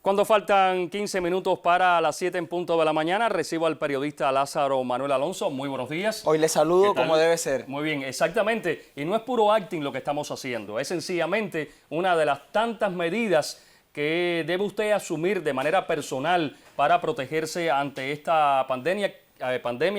Cuando faltan 15 minutos para las 7 en punto de la mañana, recibo al periodista Lázaro Manuel Alonso. Muy buenos días. Hoy le saludo como debe ser. Muy bien, exactamente. Y no es puro acting lo que estamos haciendo, es sencillamente una de las tantas medidas que debe usted asumir de manera personal para protegerse ante esta pandemia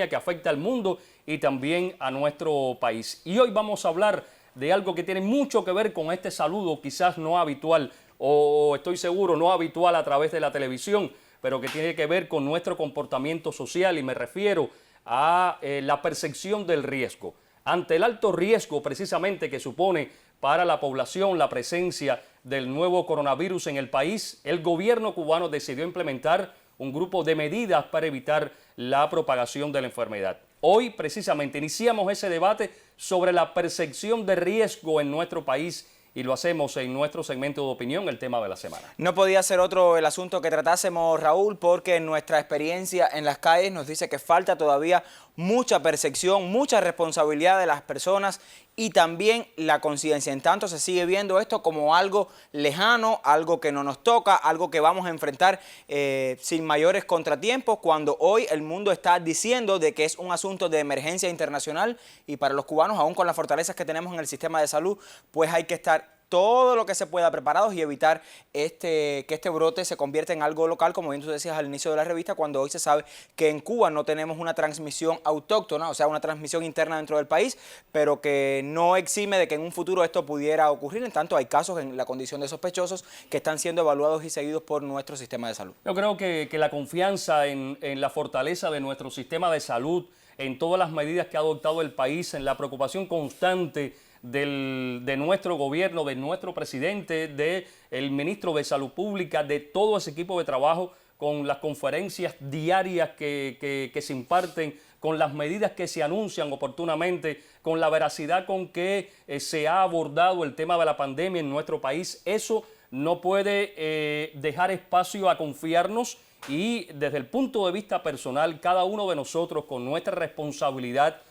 que afecta al mundo y también a nuestro país. Y hoy vamos a hablar de algo que tiene mucho que ver con este saludo, quizás no habitual, o estoy seguro no habitual a través de la televisión, pero que tiene que ver con nuestro comportamiento social, y me refiero a la percepción del riesgo. Ante el alto riesgo precisamente que supone para la población la presencia del nuevo coronavirus en el país, el gobierno cubano decidió implementar un grupo de medidas para evitar la propagación de la enfermedad. Hoy precisamente iniciamos ese debate sobre la percepción de riesgo en nuestro país y lo hacemos en nuestro segmento de opinión, el tema de la semana. No podía ser otro el asunto que tratásemos, Raúl, porque nuestra experiencia en las calles nos dice que falta todavía mucha percepción, mucha responsabilidad de las personas y también la conciencia. En tanto se sigue viendo esto como algo lejano, algo que no nos toca, algo que vamos a enfrentar sin mayores contratiempos, cuando hoy el mundo está diciendo de que es un asunto de emergencia internacional y para los cubanos, aún con las fortalezas que tenemos en el sistema de salud, pues hay que estar todo lo que se pueda preparados y evitar que este brote se convierta en algo local, como bien tú decías al inicio de la revista, cuando hoy se sabe que en Cuba no tenemos una transmisión autóctona, o sea, una transmisión interna dentro del país, pero que no exime de que en un futuro esto pudiera ocurrir. En tanto, hay casos en la condición de sospechosos que están siendo evaluados y seguidos por nuestro sistema de salud. Yo creo que la confianza en la fortaleza de nuestro sistema de salud, en todas las medidas que ha adoptado el país, en la preocupación constante de nuestro gobierno, de nuestro presidente, del ministro de Salud Pública, de todo ese equipo de trabajo, con las conferencias diarias que se imparten, con las medidas que se anuncian oportunamente, con la veracidad con que se ha abordado el tema de la pandemia en nuestro país. Eso no puede dejar espacio a confiarnos, y desde el punto de vista personal, cada uno de nosotros con nuestra responsabilidad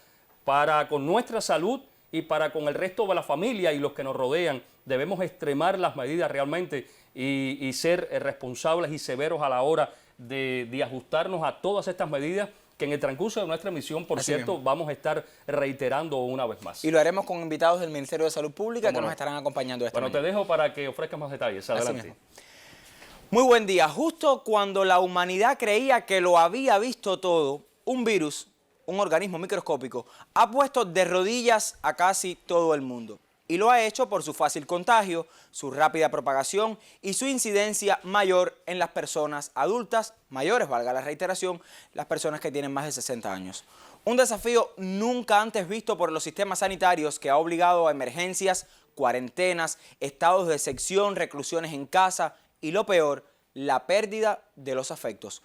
con nuestra salud y para con el resto de la familia y los que nos rodean, debemos extremar las medidas realmente y ser responsables y severos a la hora de ajustarnos a todas estas medidas que en el transcurso de nuestra emisión, por cierto, vamos a estar reiterando una vez más. Y lo haremos con invitados del Ministerio de Salud Pública que nos estarán acompañando esta mañana. Te dejo para que ofrezcas más detalles. Adelante. Muy buen día. Justo cuando la humanidad creía que lo había visto todo, un virus, un organismo microscópico, ha puesto de rodillas a casi todo el mundo. Y lo ha hecho por su fácil contagio, su rápida propagación y su incidencia mayor en las personas adultas, mayores, valga la reiteración, las personas que tienen más de 60 años. Un desafío nunca antes visto por los sistemas sanitarios que ha obligado a emergencias, cuarentenas, estados de excepción, reclusiones en casa y lo peor, la pérdida de los afectos.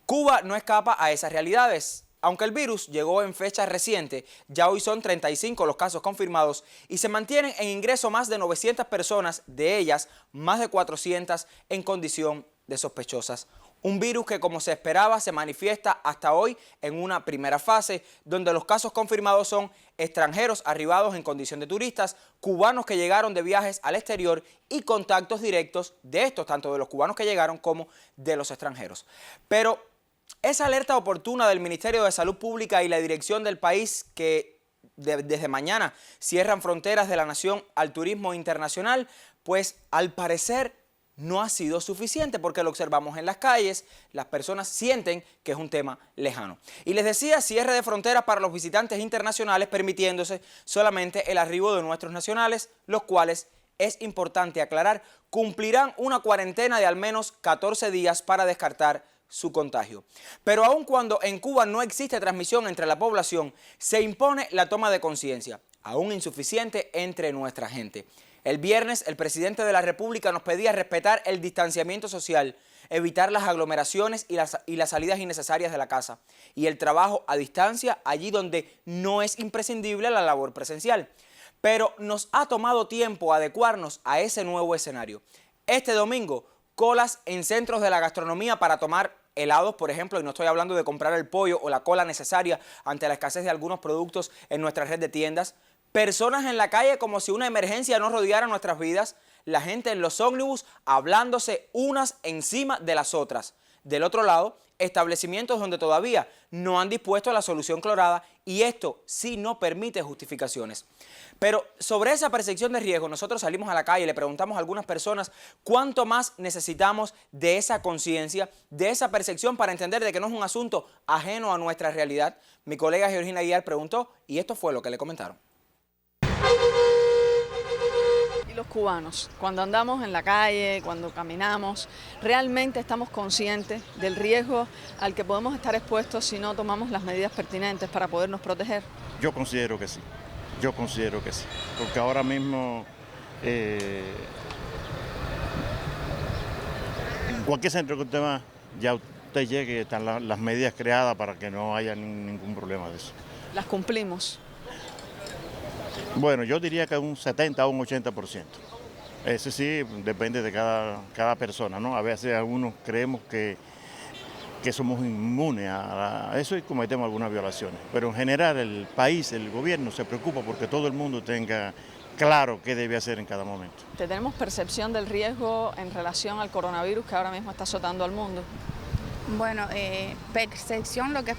Cuba no escapa a esas realidades. Aunque el virus llegó en fecha reciente, ya hoy son 35 los casos confirmados y se mantienen en ingreso más de 900 personas, de ellas más de 400 en condición de sospechosas. Un virus que, como se esperaba, se manifiesta hasta hoy en una primera fase, donde los casos confirmados son extranjeros arribados en condición de turistas, cubanos que llegaron de viajes al exterior y contactos directos de estos, tanto de los cubanos que llegaron como de los extranjeros. Pero esa alerta oportuna del Ministerio de Salud Pública y la dirección del país que desde mañana cierran fronteras de la nación al turismo internacional, pues al parecer no ha sido suficiente, porque lo observamos en las calles, las personas sienten que es un tema lejano. Y les decía, cierre de fronteras para los visitantes internacionales, permitiéndose solamente el arribo de nuestros nacionales, los cuales, es importante aclarar, cumplirán una cuarentena de al menos 14 días para descartar su contagio. Pero aun cuando en Cuba no existe transmisión entre la población, se impone la toma de conciencia, aún insuficiente entre nuestra gente. El viernes, el presidente de la República nos pedía respetar el distanciamiento social, evitar las aglomeraciones y las salidas innecesarias de la casa, y el trabajo a distancia allí donde no es imprescindible la labor presencial. Pero nos ha tomado tiempo adecuarnos a ese nuevo escenario. Este domingo, colas en centros de la gastronomía para tomar helados, por ejemplo, y no estoy hablando de comprar el pollo o la cola necesaria ante la escasez de algunos productos en nuestra red de tiendas. Personas en la calle como si una emergencia no rodeara nuestras vidas, la gente en los ómnibus hablándose unas encima de las otras. Del otro lado, establecimientos donde todavía no han dispuesto la solución clorada y esto sí no permite justificaciones. Pero sobre esa percepción de riesgo, nosotros salimos a la calle y le preguntamos a algunas personas cuánto más necesitamos de esa conciencia, de esa percepción para entender de que no es un asunto ajeno a nuestra realidad. Mi colega Georgina Aguilar preguntó y esto fue lo que le comentaron. Y los cubanos, cuando andamos en la calle, cuando caminamos, realmente estamos conscientes del riesgo al que podemos estar expuestos si no tomamos las medidas pertinentes para podernos proteger. Yo considero que sí, porque ahora mismo en cualquier centro que usted va, ya usted llegue y están las medidas creadas para que no haya ningún problema de eso. ¿Las cumplimos? Bueno, yo diría que un 70 o un 80%. Eso sí, depende de cada persona, ¿no? A veces algunos creemos que somos inmunes a eso y cometemos algunas violaciones. Pero en general el país, el gobierno se preocupa porque todo el mundo tenga claro qué debe hacer en cada momento. ¿Tenemos percepción del riesgo en relación al coronavirus que ahora mismo está azotando al mundo? Bueno, percepción, lo que es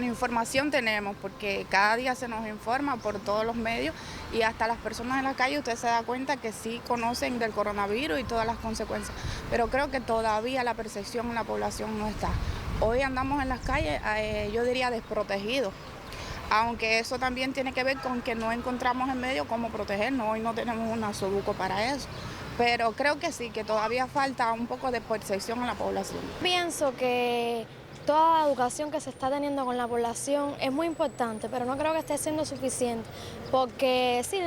información tenemos, porque cada día se nos informa por todos los medios y hasta las personas en la calle usted se da cuenta que sí conocen del coronavirus y todas las consecuencias, pero creo que todavía la percepción en la población no está. Hoy andamos en las calles, yo diría desprotegidos, aunque eso también tiene que ver con que no encontramos en medio cómo protegernos, hoy no tenemos un nasobuco para eso. Pero creo que sí, que todavía falta un poco de percepción en la población. Pienso que toda la educación que se está teniendo con la población es muy importante, pero no creo que esté siendo suficiente, porque sí,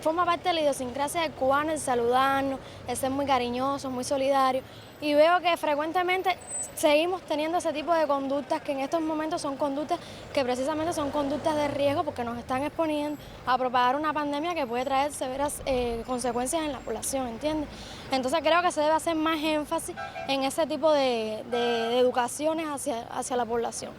forma parte de la idiosincrasia del cubano el saludarnos, el ser muy cariñoso, muy solidario, y veo que frecuentemente seguimos teniendo ese tipo de conductas que en estos momentos son conductas que precisamente son conductas de riesgo porque nos están exponiendo a propagar una pandemia que puede traer severas consecuencias en la población, ¿entiendes? Entonces creo que se debe hacer más énfasis en ese tipo de educaciones hacia la población.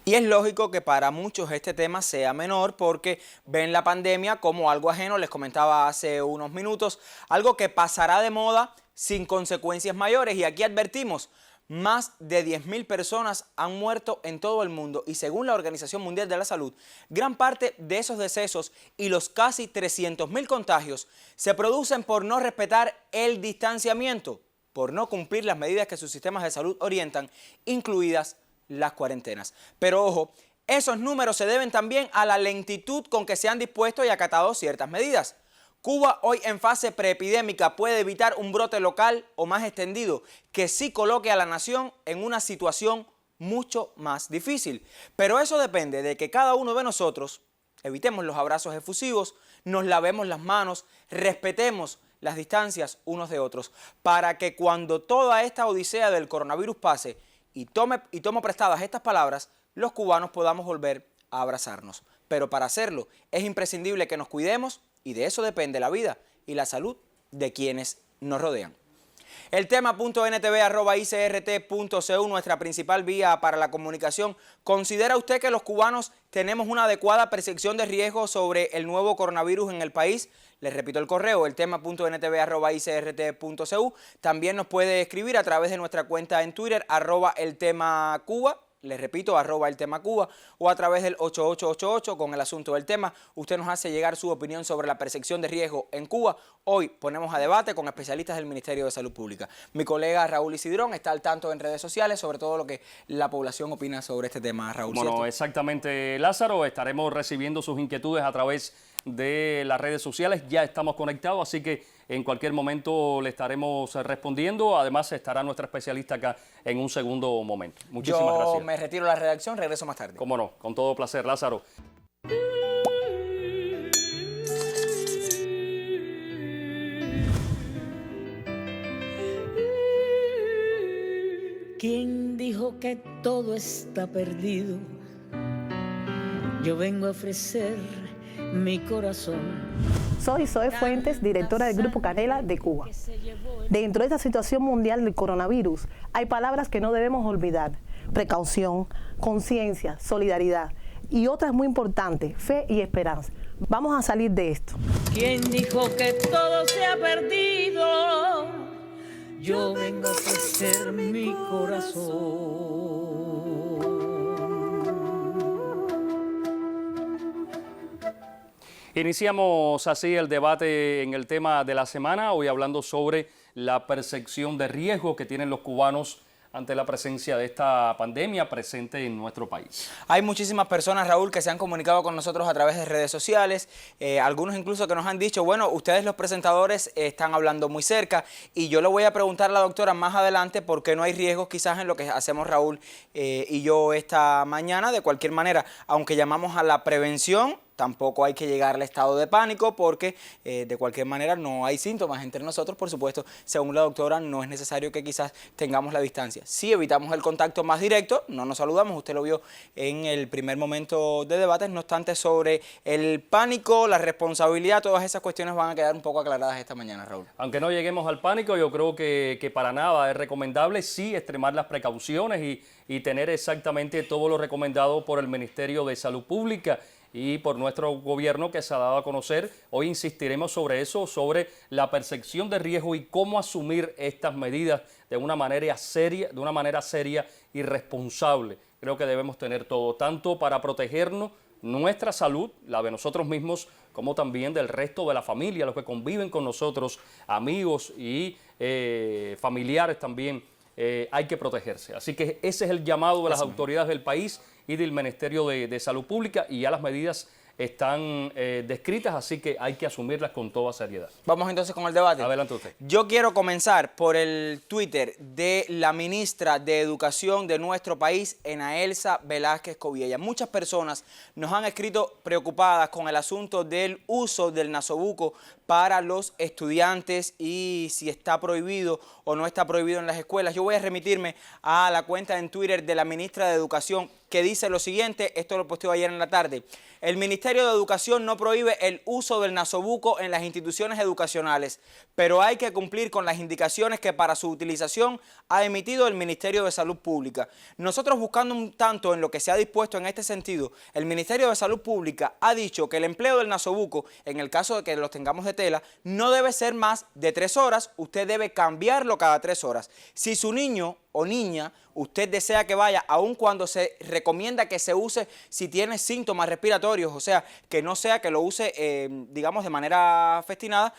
Y es lógico que para muchos este tema sea menor porque ven la pandemia como algo ajeno, les comentaba hace unos minutos, algo que pasará de moda sin consecuencias mayores. Y aquí advertimos, más de 10.000 personas han muerto en todo el mundo y según la Organización Mundial de la Salud, gran parte de esos decesos y los casi 300.000 contagios se producen por no respetar el distanciamiento, por no cumplir las medidas que sus sistemas de salud orientan, incluidas las cuarentenas. Pero ojo, esos números se deben también a la lentitud con que se han dispuesto y acatado ciertas medidas. Cuba hoy en fase preepidémica puede evitar un brote local o más extendido que sí coloque a la nación en una situación mucho más difícil. Pero eso depende de que cada uno de nosotros evitemos los abrazos efusivos, nos lavemos las manos, respetemos las distancias unos de otros, para que cuando toda esta odisea del coronavirus pase y tomo prestadas estas palabras, los cubanos podamos volver a abrazarnos. Pero para hacerlo es imprescindible que nos cuidemos y de eso depende la vida y la salud de quienes nos rodean. El tema.ntv@icrt.cu, nuestra principal vía para la comunicación. ¿Considera usted que los cubanos tenemos una adecuada percepción de riesgo sobre el nuevo coronavirus en el país? Les repito el correo, el tema.ntv@icrt.cu. También nos puede escribir a través de nuestra cuenta en Twitter, @eltemacuba. Les repito, @eltemacuba, o a través del 8888 con el asunto del tema. Usted nos hace llegar su opinión sobre la percepción de riesgo en Cuba. Hoy ponemos a debate con especialistas del Ministerio de Salud Pública. Mi colega Raúl Isidrón está al tanto en redes sociales sobre todo lo que la población opina sobre este tema. Raúl, bueno, ¿cierto? Exactamente, Lázaro. Estaremos recibiendo sus inquietudes a través de las redes sociales. Ya estamos conectados, así que en cualquier momento le estaremos respondiendo. Además, estará nuestra especialista acá en un segundo momento. Muchísimas gracias. Yo me retiro de la redacción, regreso más tarde. Cómo no, con todo placer, Lázaro. ¿Quién dijo que todo está perdido? Yo vengo a ofrecer mi corazón. Soy Zoe Fuentes, directora del Grupo Canela de Cuba. Dentro de esta situación mundial del coronavirus, hay palabras que no debemos olvidar: precaución, conciencia, solidaridad. y otra es muy importante, fe y esperanza. Vamos a salir de esto. ¿Quién dijo que todo se ha perdido? Yo vengo a ofrecer mi corazón. Iniciamos así el debate en el tema de la semana, hoy hablando sobre la percepción de riesgo que tienen los cubanos ante la presencia de esta pandemia presente en nuestro país. Hay muchísimas personas, Raúl, que se han comunicado con nosotros a través de redes sociales, algunos incluso que nos han dicho, bueno, ustedes los presentadores están hablando muy cerca, y yo le voy a preguntar a la doctora más adelante por qué no hay riesgos quizás en lo que hacemos Raúl y yo esta mañana. De cualquier manera, aunque llamamos a la prevención, tampoco hay que llegar al estado de pánico porque de cualquier manera no hay síntomas entre nosotros. Por supuesto, según la doctora, no es necesario que quizás tengamos la distancia. Si evitamos el contacto más directo, no nos saludamos, usted lo vio en el primer momento de debate. No obstante, sobre el pánico, la responsabilidad, todas esas cuestiones van a quedar un poco aclaradas esta mañana, Raúl. Aunque no lleguemos al pánico, yo creo que para nada es recomendable sí extremar las precauciones y tener exactamente todo lo recomendado por el Ministerio de Salud Pública y por nuestro gobierno, que se ha dado a conocer. Hoy insistiremos sobre eso, sobre la percepción de riesgo y cómo asumir estas medidas de una manera seria y responsable. Creo que debemos tener todo, tanto para protegernos, nuestra salud, la de nosotros mismos, como también del resto de la familia, los que conviven con nosotros, amigos y familiares también. Hay que protegerse. Así que ese es el llamado de las autoridades del país y del Ministerio de Salud Pública, y ya las medidas están descritas, así que hay que asumirlas con toda seriedad. Vamos entonces con el debate. Adelante usted. Yo quiero comenzar por el Twitter de la ministra de Educación de nuestro país, Enaelsa Velázquez Coviella. Muchas personas nos han escrito preocupadas con el asunto del uso del nasobuco para los estudiantes y si está prohibido o no está prohibido en las escuelas. Yo voy a remitirme a la cuenta en Twitter de la ministra de Educación, que dice lo siguiente. Esto lo posteó ayer en la tarde. El Ministerio de Educación no prohíbe el uso del nasobuco en las instituciones educacionales, pero hay que cumplir con las indicaciones que para su utilización ha emitido el Ministerio de Salud Pública. Nosotros, buscando un tanto en lo que se ha dispuesto en este sentido, el Ministerio de Salud Pública ha dicho que el empleo del nasobuco, en el caso de que los tengamos de tela, no debe ser más de 3 horas. Usted debe cambiarlo cada 3 horas. Si su niño o niña, usted desea que vaya, aun cuando se recomienda que se use si tiene síntomas respiratorios, o sea, que no sea que lo use, digamos, de manera festinada,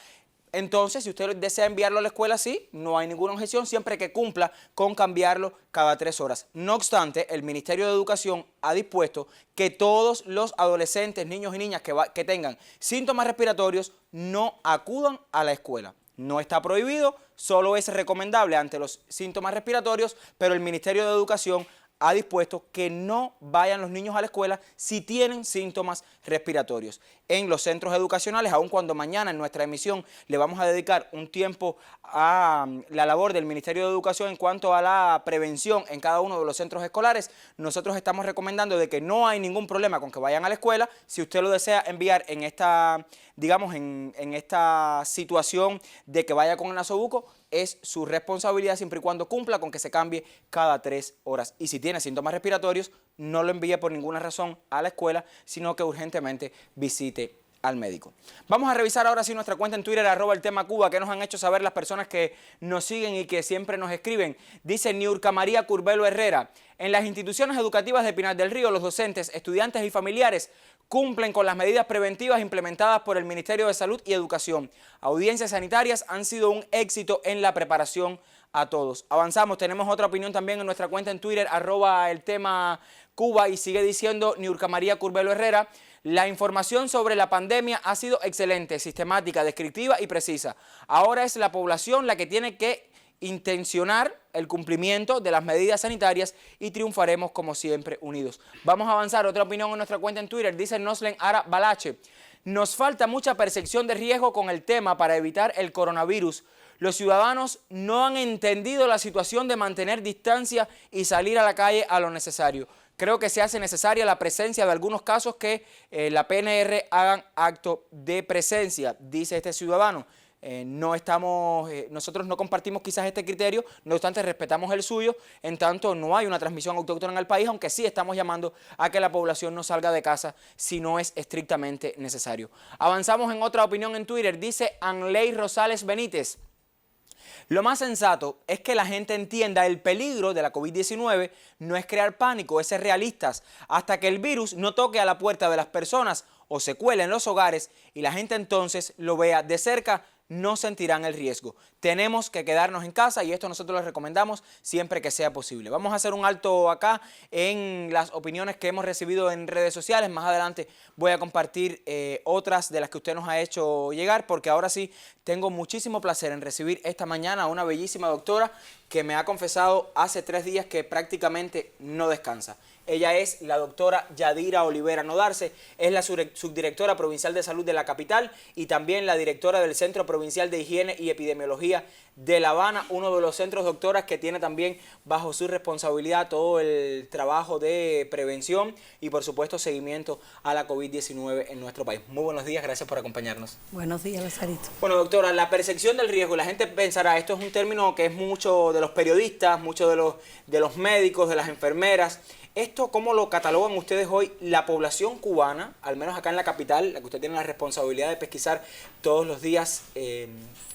entonces, si usted desea enviarlo a la escuela, sí, no hay ninguna objeción, siempre que cumpla con cambiarlo cada 3 horas. No obstante, el Ministerio de Educación ha dispuesto que todos los adolescentes, niños y niñas que tengan síntomas respiratorios no acudan a la escuela. No está prohibido, solo es recomendable ante los síntomas respiratorios, pero el Ministerio de Educación ha dispuesto que no vayan los niños a la escuela si tienen síntomas respiratorios. En los centros educacionales, aun cuando mañana en nuestra emisión le vamos a dedicar un tiempo a la labor del Ministerio de Educación en cuanto a la prevención en cada uno de los centros escolares, nosotros estamos recomendando de que no hay ningún problema con que vayan a la escuela. Si usted lo desea enviar en esta, digamos, en esta situación de que vaya con el nasobuco, es su responsabilidad siempre y cuando cumpla con que se cambie cada 3 horas. Y si tiene síntomas respiratorios, no lo envíe por ninguna razón a la escuela, sino que urgentemente visite al médico. Vamos a revisar ahora sí nuestra cuenta en Twitter, @eltemacuba, que nos han hecho saber las personas que nos siguen y que siempre nos escriben. Dice Niurka María Curbelo Herrera: en las instituciones educativas de Pinar del Río, los docentes, estudiantes y familiares cumplen con las medidas preventivas implementadas por el Ministerio de Salud y Educación. Audiencias sanitarias han sido un éxito en la preparación a todos. Avanzamos, tenemos otra opinión también en nuestra cuenta en Twitter, @eltemacuba, y sigue diciendo Niurka María Curbelo Herrera: la información sobre la pandemia ha sido excelente, sistemática, descriptiva y precisa. Ahora es la población la que tiene que intencionar el cumplimiento de las medidas sanitarias y triunfaremos como siempre unidos. Vamos a avanzar. Otra opinión en nuestra cuenta en Twitter. Dice Noslen Ara Balache: nos falta mucha percepción de riesgo con el tema para evitar el coronavirus. Los ciudadanos no han entendido la situación de mantener distancia y salir a la calle a lo necesario. Creo que se hace necesaria la presencia de algunos casos que la PNR hagan acto de presencia, dice este ciudadano. nosotros no compartimos quizás este criterio, no obstante respetamos el suyo, en tanto no hay una transmisión autóctona en el país, aunque sí estamos llamando a que la población no salga de casa si no es estrictamente necesario. Avanzamos en otra opinión en Twitter, dice Anley Rosales Benítez. Lo más sensato es que la gente entienda el peligro de la COVID-19, no es crear pánico, es ser realistas, hasta que el virus no toque a la puerta de las personas o se cuele en los hogares y la gente entonces lo vea de cerca, no sentirán el riesgo. Tenemos que quedarnos en casa y esto nosotros les recomendamos siempre que sea posible. Vamos a hacer un alto acá en las opiniones que hemos recibido en redes sociales. Más adelante voy a compartir otras de las que usted nos ha hecho llegar, porque ahora sí tengo muchísimo placer en recibir esta mañana a una bellísima doctora que me ha confesado hace 3 días que prácticamente no descansa. Ella es la doctora Yadira Olivera Nodarse, es la subdirectora provincial de salud de la capital y también la directora del Centro Provincial de Higiene y Epidemiología de La Habana, uno de los centros, doctoras, que tiene también bajo su responsabilidad todo el trabajo de prevención y por supuesto seguimiento a la COVID-19 en nuestro país. Muy buenos días, gracias por acompañarnos. Buenos días, Lazarito. Bueno, doctora, la percepción del riesgo, la gente pensará, esto es un término que es mucho de los periodistas, mucho de los médicos, de las enfermeras. ¿Esto cómo lo catalogan ustedes hoy? La población cubana, al menos acá en la capital, la que usted tiene la responsabilidad de pesquisar todos los días,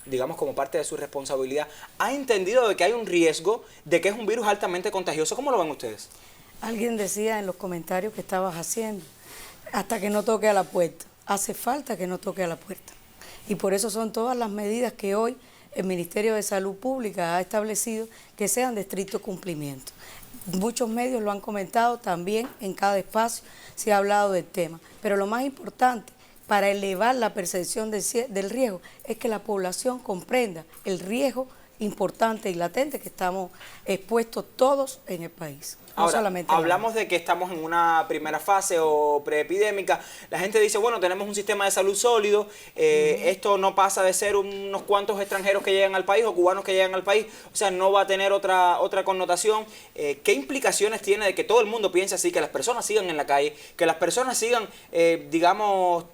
digamos como parte de su responsabilidad, ¿ha entendido de que hay un riesgo, de que es un virus altamente contagioso? ¿Cómo lo ven ustedes? Alguien decía en los comentarios que estabas haciendo, hasta que no toque a la puerta. Hace falta que no toque a la puerta. Y por eso son todas las medidas que hoy el Ministerio de Salud Pública ha establecido que sean de estricto cumplimiento. Muchos medios lo han comentado también, en cada espacio se ha hablado del tema. Pero lo más importante para elevar la percepción del riesgo es que la población comprenda el riesgo importante y latente que estamos expuestos todos en el país. No Ahora, solamente hablamos de que estamos en una primera fase o preepidémica. La gente dice, bueno, tenemos un sistema de salud sólido, esto no pasa de ser unos cuantos extranjeros que llegan al país o cubanos que llegan al país, o sea, no va a tener otra connotación. ¿Qué implicaciones tiene de que todo el mundo piense así, que las personas sigan en la calle, que las personas sigan, digamos,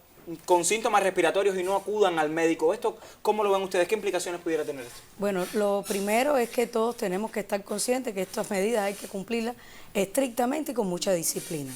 con síntomas respiratorios y no acudan al médico? ¿Esto cómo lo ven ustedes? ¿Qué implicaciones pudiera tener esto? Bueno, lo primero es que todos tenemos que estar conscientes que estas medidas hay que cumplirlas estrictamente y con mucha disciplina.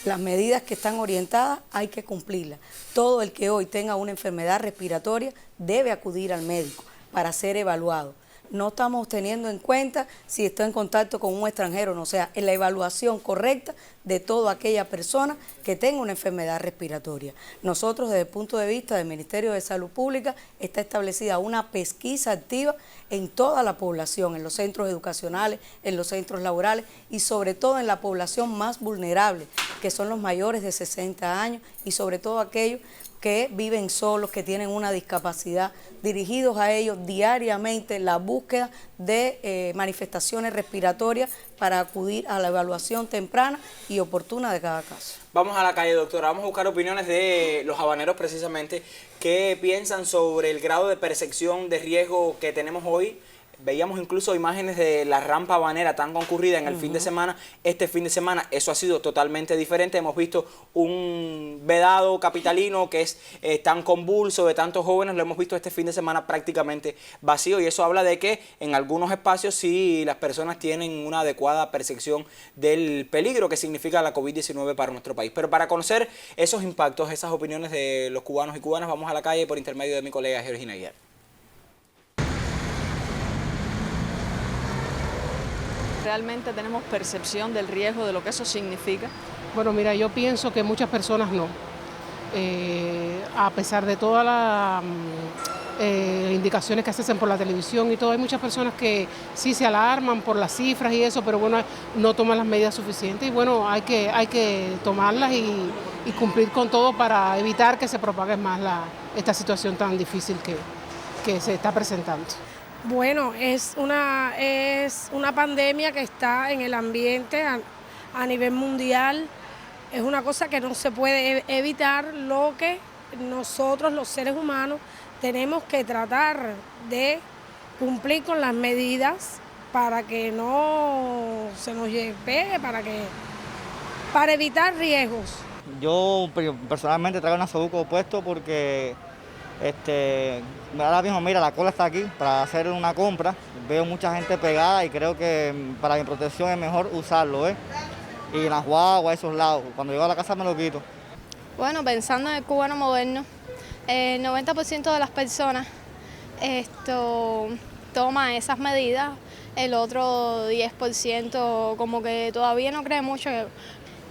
Las medidas que están orientadas hay que cumplirlas. Todo el que hoy tenga una enfermedad respiratoria debe acudir al médico para ser evaluado. No estamos teniendo en cuenta si está en contacto con un extranjero o no, o sea, en la evaluación correcta de toda aquella persona que tenga una enfermedad respiratoria. Nosotros, desde el punto de vista del Ministerio de Salud Pública, está establecida una pesquisa activa en toda la población, en los centros educacionales, en los centros laborales y sobre todo en la población más vulnerable, que son los mayores de 60 años y sobre todo aquellos que viven solos, que tienen una discapacidad, dirigidos a ellos diariamente la búsqueda de manifestaciones respiratorias para acudir a la evaluación temprana y oportuna de cada caso. Vamos a la calle, doctora, vamos a buscar opiniones de los habaneros precisamente, qué piensan sobre el grado de percepción de riesgo que tenemos hoy. Veíamos incluso imágenes de la rampa habanera tan concurrida en el fin de semana. Este fin de semana eso ha sido totalmente diferente. Hemos visto un vedado capitalino que es tan convulso de tantos jóvenes. Lo hemos visto este fin de semana prácticamente vacío y eso habla de que en algunos espacios sí las personas tienen una adecuada percepción del peligro que significa la COVID-19 para nuestro país. Pero para conocer esos impactos, esas opiniones de los cubanos y cubanas, vamos a la calle por intermedio de mi colega Georgina Aguiar. ¿Realmente tenemos percepción del riesgo, de lo que eso significa? Bueno, mira, yo pienso que muchas personas no. A pesar de todas las indicaciones que se hacen por la televisión y todo, hay muchas personas que sí se alarman por las cifras y eso, pero bueno, no toman las medidas suficientes y bueno, hay que tomarlas y cumplir con todo para evitar que se propague más esta situación tan difícil que se está presentando. Bueno, es una pandemia que está en el ambiente a nivel mundial. Es una cosa que no se puede evitar, lo que nosotros los seres humanos tenemos que tratar de cumplir con las medidas para que no se nos pegue, para evitar riesgos. Yo personalmente traigo el nasobuco puesto porque Ahora mismo, mira, la cola está aquí para hacer una compra. Veo mucha gente pegada y creo que para mi protección es mejor usarlo, ¿eh? Y en las guaguas, esos lados. Cuando llego a la casa me lo quito. Bueno, pensando en el cubano moderno, el 90% de las personas toma esas medidas, el otro 10% como que todavía no cree mucho en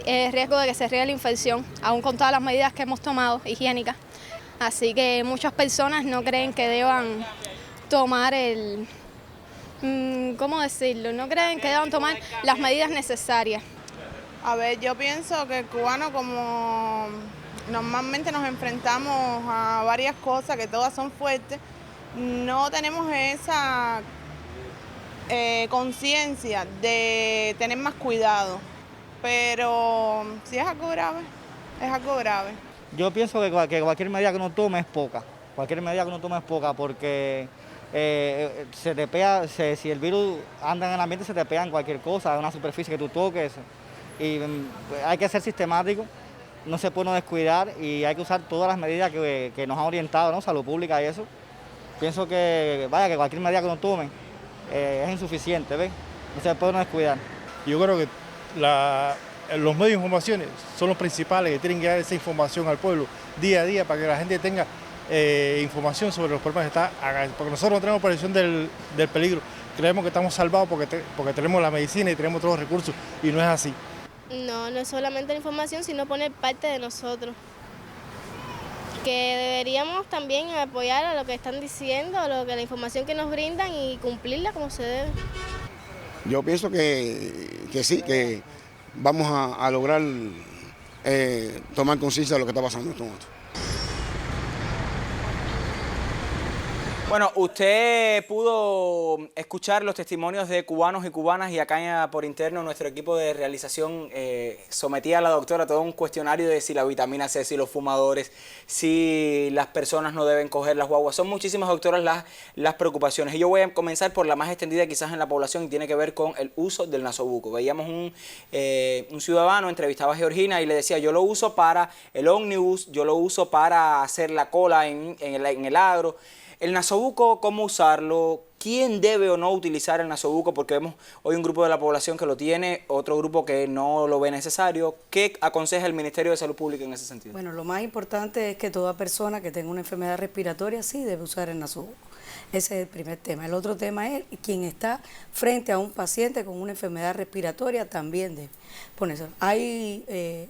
el riesgo de que se riegue la infección, aún con todas las medidas que hemos tomado higiénicas. Así que muchas personas no creen que deban tomar ¿cómo decirlo? No creen que deban tomar las medidas necesarias. A ver, yo pienso que el cubano, como normalmente nos enfrentamos a varias cosas que todas son fuertes, no tenemos esa conciencia de tener más cuidado. Pero si es algo grave, es algo grave. Yo pienso que cualquier medida que uno tome es poca. Cualquier medida que uno tome es poca porque se te pega, si el virus anda en el ambiente se te pega en cualquier cosa, en una superficie que tú toques. Y hay que ser sistemático, no se puede descuidar y hay que usar todas las medidas que nos han orientado, ¿no? Salud pública y eso. Pienso que cualquier medida que uno tome es insuficiente, ¿ves? No se puede descuidar. Yo creo que los medios de información son los principales que tienen que dar esa información al pueblo día a día para que la gente tenga información sobre los problemas que está acá. Porque nosotros no tenemos percepción del peligro, creemos que estamos salvados porque tenemos la medicina y tenemos todos los recursos y no es así. No, no es solamente la información, sino poner parte de nosotros. Que deberíamos también apoyar a lo que están diciendo, la información que nos brindan y cumplirla como se debe. Yo pienso que sí, que vamos a lograr tomar conciencia de lo que está pasando en este momento. Bueno, usted pudo escuchar los testimonios de cubanos y cubanas y acá por interno nuestro equipo de realización sometía a la doctora todo un cuestionario de si la vitamina C, si los fumadores, si las personas no deben coger las guaguas. Son muchísimas, doctoras, las preocupaciones. Y yo voy a comenzar por la más extendida quizás en la población y tiene que ver con el uso del nasobuco. Veíamos un ciudadano, entrevistaba a Georgina y le decía, yo lo uso para el ómnibus, yo lo uso para hacer la cola en el agro. El nasobuco, ¿cómo usarlo? ¿Quién debe o no utilizar el nasobuco? Porque vemos hoy un grupo de la población que lo tiene, otro grupo que no lo ve necesario. ¿Qué aconseja el Ministerio de Salud Pública en ese sentido? Bueno, lo más importante es que toda persona que tenga una enfermedad respiratoria sí debe usar el nasobuco. Ese es el primer tema. El otro tema es quien está frente a un paciente con una enfermedad respiratoria también debe ponerse. Hay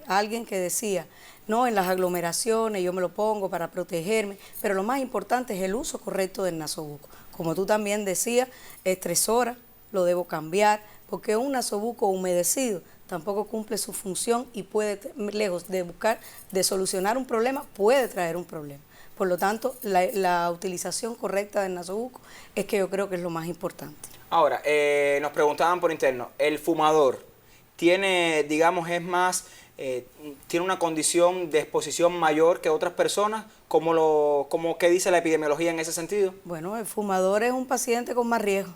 alguien que decía, no, en las aglomeraciones yo me lo pongo para protegerme, pero lo más importante es el uso correcto del nasobuco. Como tú también decías, es 3 horas, lo debo cambiar, porque un nasobuco humedecido tampoco cumple su función y puede, lejos de solucionar un problema, puede traer un problema. Por lo tanto, la utilización correcta del nasobuco es que yo creo que es lo más importante. Ahora, nos preguntaban por interno, ¿el fumador tiene, digamos, tiene una condición de exposición mayor que otras personas? ¿Qué dice la epidemiología en ese sentido? Bueno, el fumador es un paciente con más riesgo.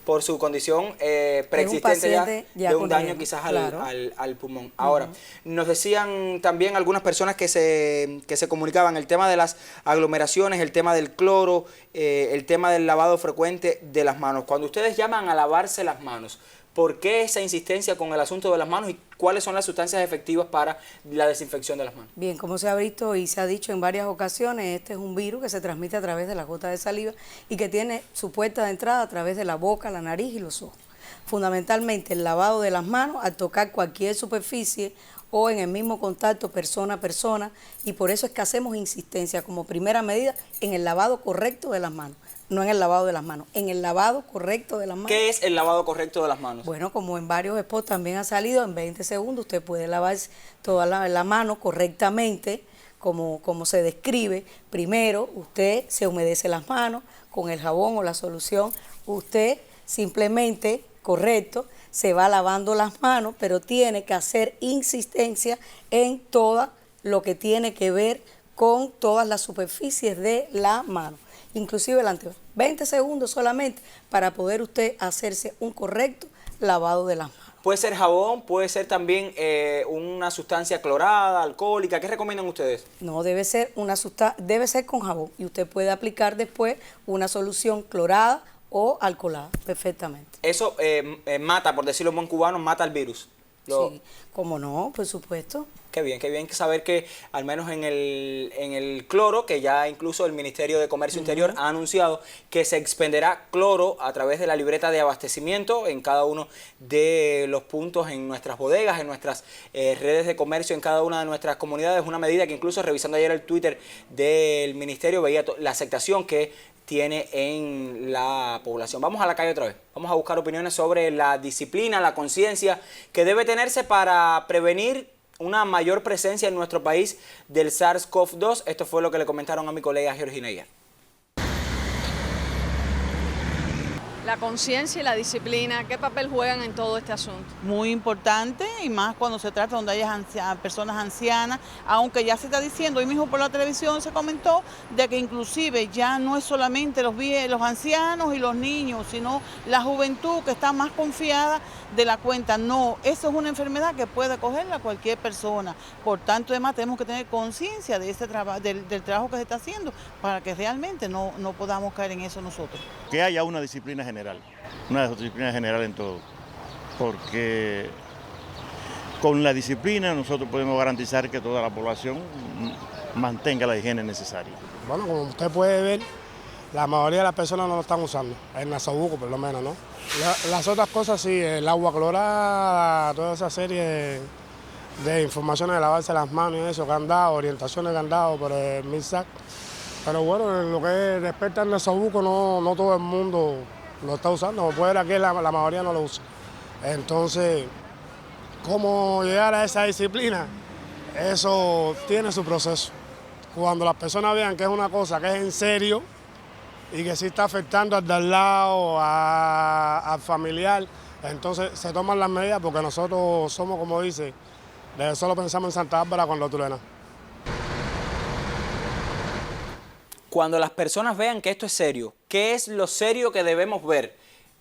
Por su condición preexistente ya de un daño quizás al pulmón. Ahora, nos decían también algunas personas que se comunicaban el tema de las aglomeraciones, el tema del cloro, el tema del lavado frecuente de las manos. Cuando ustedes llaman a lavarse las manos, ¿por qué esa insistencia con el asunto de las manos y cuáles son las sustancias efectivas para la desinfección de las manos? Bien, como se ha visto y se ha dicho en varias ocasiones, este es un virus que se transmite a través de las gotas de saliva y que tiene su puerta de entrada a través de la boca, la nariz y los ojos. Fundamentalmente el lavado de las manos al tocar cualquier superficie o en el mismo contacto persona a persona, y por eso es que hacemos insistencia como primera medida en el lavado correcto de las manos. No en el lavado de las manos, en el lavado correcto de las manos. ¿Qué es el lavado correcto de las manos? Bueno, como en varios spots también ha salido, en 20 segundos usted puede lavarse toda la mano correctamente, como se describe. Primero, usted se humedece las manos con el jabón o la solución. Usted simplemente, correcto, se va lavando las manos, pero tiene que hacer insistencia en todo lo que tiene que ver con todas las superficies de la mano, inclusive el anterior. 20 segundos solamente para poder usted hacerse un correcto lavado de las manos. Puede ser jabón, puede ser también una sustancia clorada, alcohólica. ¿Qué recomiendan ustedes? No, debe ser debe ser con jabón y usted puede aplicar después una solución clorada o alcoholada perfectamente. Eso mata, por decirlo en buen cubano, mata el virus. Sí, cómo no, por supuesto. Qué bien saber que al menos en el cloro, que ya incluso el Ministerio de Comercio Interior ha anunciado que se expenderá cloro a través de la libreta de abastecimiento en cada uno de los puntos, en nuestras bodegas, en nuestras redes de comercio, en cada una de nuestras comunidades. Una medida que incluso revisando ayer el Twitter del Ministerio veía la aceptación que tiene en la población. Vamos a la calle otra vez. Vamos a buscar opiniones sobre la disciplina, la conciencia que debe tenerse para prevenir una mayor presencia en nuestro país del SARS-CoV-2. Esto fue lo que le comentaron a mi colega Georgina ayer. La conciencia y la disciplina, ¿qué papel juegan en todo este asunto? Muy importante, y más cuando se trata donde hay personas ancianas, aunque ya se está diciendo, hoy mismo por la televisión se comentó de que inclusive ya no es solamente los ancianos y los niños, sino la juventud que está más confiada de la cuenta. No, eso es una enfermedad que puede cogerla cualquier persona. Por tanto, además tenemos que tener conciencia de ese del trabajo que se está haciendo para que realmente no podamos caer en eso nosotros. Que haya una disciplina general en todo, porque con la disciplina nosotros podemos garantizar que toda la población mantenga la higiene necesaria. Bueno, como usted puede ver, la mayoría de las personas no lo están usando, el nasobuco por lo menos, ¿no? Las otras cosas sí, el agua clorada, toda esa serie de informaciones de lavarse las manos y eso que han dado, orientaciones que han dado por el MISAC. Pero bueno, en lo que respecta al nasobuco, no todo el mundo lo está usando, como puede ver aquí la mayoría no lo usa. Entonces, ¿cómo llegar a esa disciplina? Eso tiene su proceso. Cuando las personas vean que es una cosa que es en serio y que sí está afectando al de al lado, al familiar, entonces se toman las medidas porque nosotros somos, como dice, solo pensamos en Santa Bárbara cuando truena. Cuando las personas vean que esto es serio, ¿qué es lo serio que debemos ver?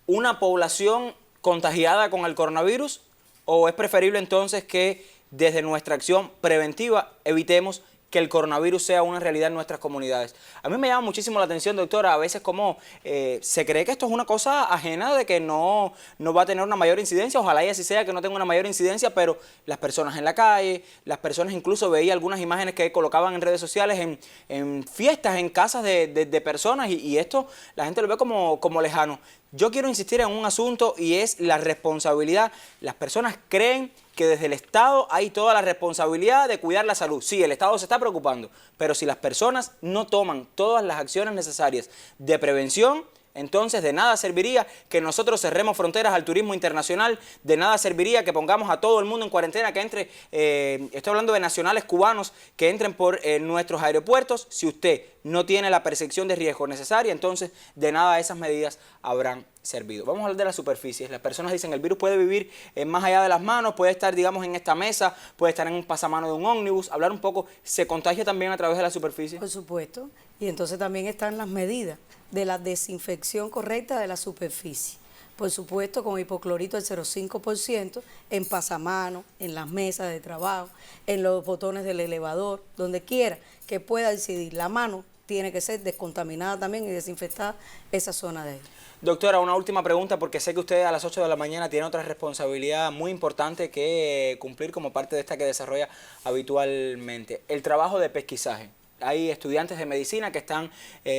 ¿Una población contagiada con el coronavirus? ¿O es preferible entonces que desde nuestra acción preventiva evitemos que el coronavirus sea una realidad en nuestras comunidades? A mí me llama muchísimo la atención, doctora, a veces como se cree que esto es una cosa ajena, de que no va a tener una mayor incidencia. Ojalá y así sea, que no tenga una mayor incidencia, pero las personas en la calle, las personas, incluso veía algunas imágenes que colocaban en redes sociales en fiestas, en casas de personas, y esto la gente lo ve como lejano. Yo quiero insistir en un asunto y es la responsabilidad. Las personas creen que desde el Estado hay toda la responsabilidad de cuidar la salud. Sí, el Estado se está preocupando, pero si las personas no toman todas las acciones necesarias de prevención, entonces de nada serviría que nosotros cerremos fronteras al turismo internacional, de nada serviría que pongamos a todo el mundo en cuarentena, que entre, estoy hablando de nacionales cubanos, que entren por nuestros aeropuertos. Si usted no tiene la percepción de riesgo necesaria, entonces de nada esas medidas habrán servido. Vamos a hablar de las superficies. Las personas dicen el virus puede vivir más allá de las manos, puede estar, digamos, en esta mesa, puede estar en un pasamano de un ómnibus. Hablar un poco, ¿se contagia también a través de la superficie? Por supuesto. Y entonces también están las medidas de la desinfección correcta de la superficie. Por supuesto, con hipoclorito del 0,5%, en pasamanos, en las mesas de trabajo, en los botones del elevador, donde quiera que pueda incidir la mano, tiene que ser descontaminada también y desinfectada esa zona de ahí. Doctora, una última pregunta, porque sé que usted a las 8 de la mañana tiene otra responsabilidad muy importante que cumplir como parte de esta que desarrolla habitualmente. El trabajo de pesquisaje. Hay estudiantes de medicina que están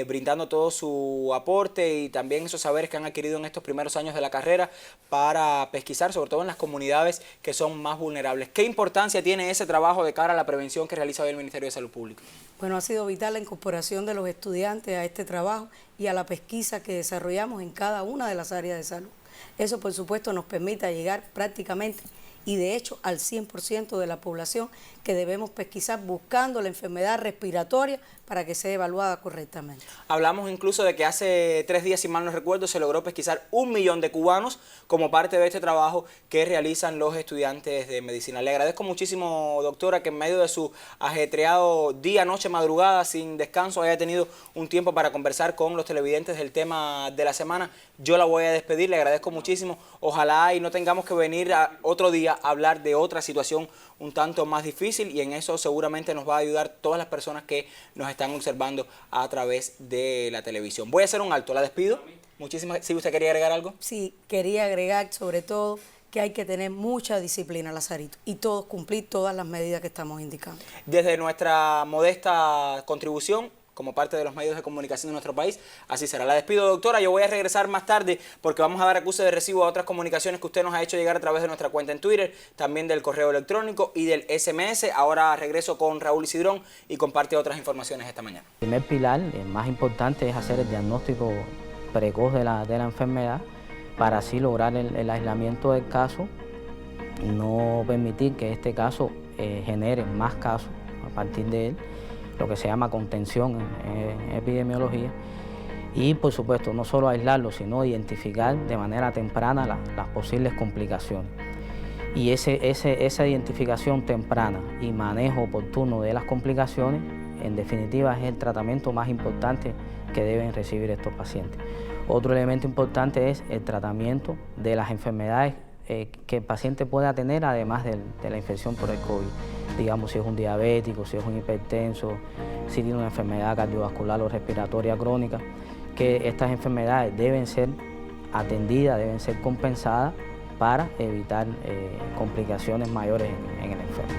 brindando todo su aporte y también esos saberes que han adquirido en estos primeros años de la carrera para pesquisar, sobre todo en las comunidades que son más vulnerables. ¿Qué importancia tiene ese trabajo de cara a la prevención que realiza hoy el Ministerio de Salud Pública? Bueno, ha sido vital la incorporación de los estudiantes a este trabajo y a la pesquisa que desarrollamos en cada una de las áreas de salud. Eso, por supuesto, nos permite llegar prácticamente y de hecho al 100% de la población que debemos pesquisar buscando la enfermedad respiratoria para que sea evaluada correctamente. Hablamos incluso de que hace 3 días, si mal no recuerdo, se logró pesquisar 1 millón de cubanos como parte de este trabajo que realizan los estudiantes de medicina. Le agradezco muchísimo, doctora, que en medio de su ajetreado día, noche, madrugada, sin descanso, haya tenido un tiempo para conversar con los televidentes del tema de la semana. Yo la voy a despedir, le agradezco muchísimo. Ojalá y no tengamos que venir otro día a hablar de otra situación un tanto más difícil, y en eso seguramente nos va a ayudar todas las personas que nos están observando a través de la televisión. Voy a hacer un alto, la despido. Muchísimas. ¿Sí usted quería agregar algo? Sí, quería agregar sobre todo que hay que tener mucha disciplina, Lazarito, y todos cumplir todas las medidas que estamos indicando. Desde nuestra modesta contribución, como parte de los medios de comunicación de nuestro país, así será. La despido, doctora. Yo voy a regresar más tarde porque vamos a dar acuse de recibo a otras comunicaciones que usted nos ha hecho llegar a través de nuestra cuenta en Twitter, también del correo electrónico y del SMS. Ahora regreso con Raúl Isidrón y comparte otras informaciones esta mañana. El primer pilar, el más importante, es hacer el diagnóstico precoz de la enfermedad para así lograr el aislamiento del caso, no permitir que este caso genere más casos a partir de él, lo que se llama contención en epidemiología, y por supuesto no solo aislarlo, sino identificar de manera temprana las posibles complicaciones. Y esa identificación temprana y manejo oportuno de las complicaciones, en definitiva, es el tratamiento más importante que deben recibir estos pacientes. Otro elemento importante es el tratamiento de las enfermedades que el paciente pueda tener, además de la infección por el COVID. Digamos, si es un diabético, si es un hipertenso, si tiene una enfermedad cardiovascular o respiratoria crónica, que estas enfermedades deben ser atendidas, deben ser compensadas para evitar complicaciones mayores en el enfermo.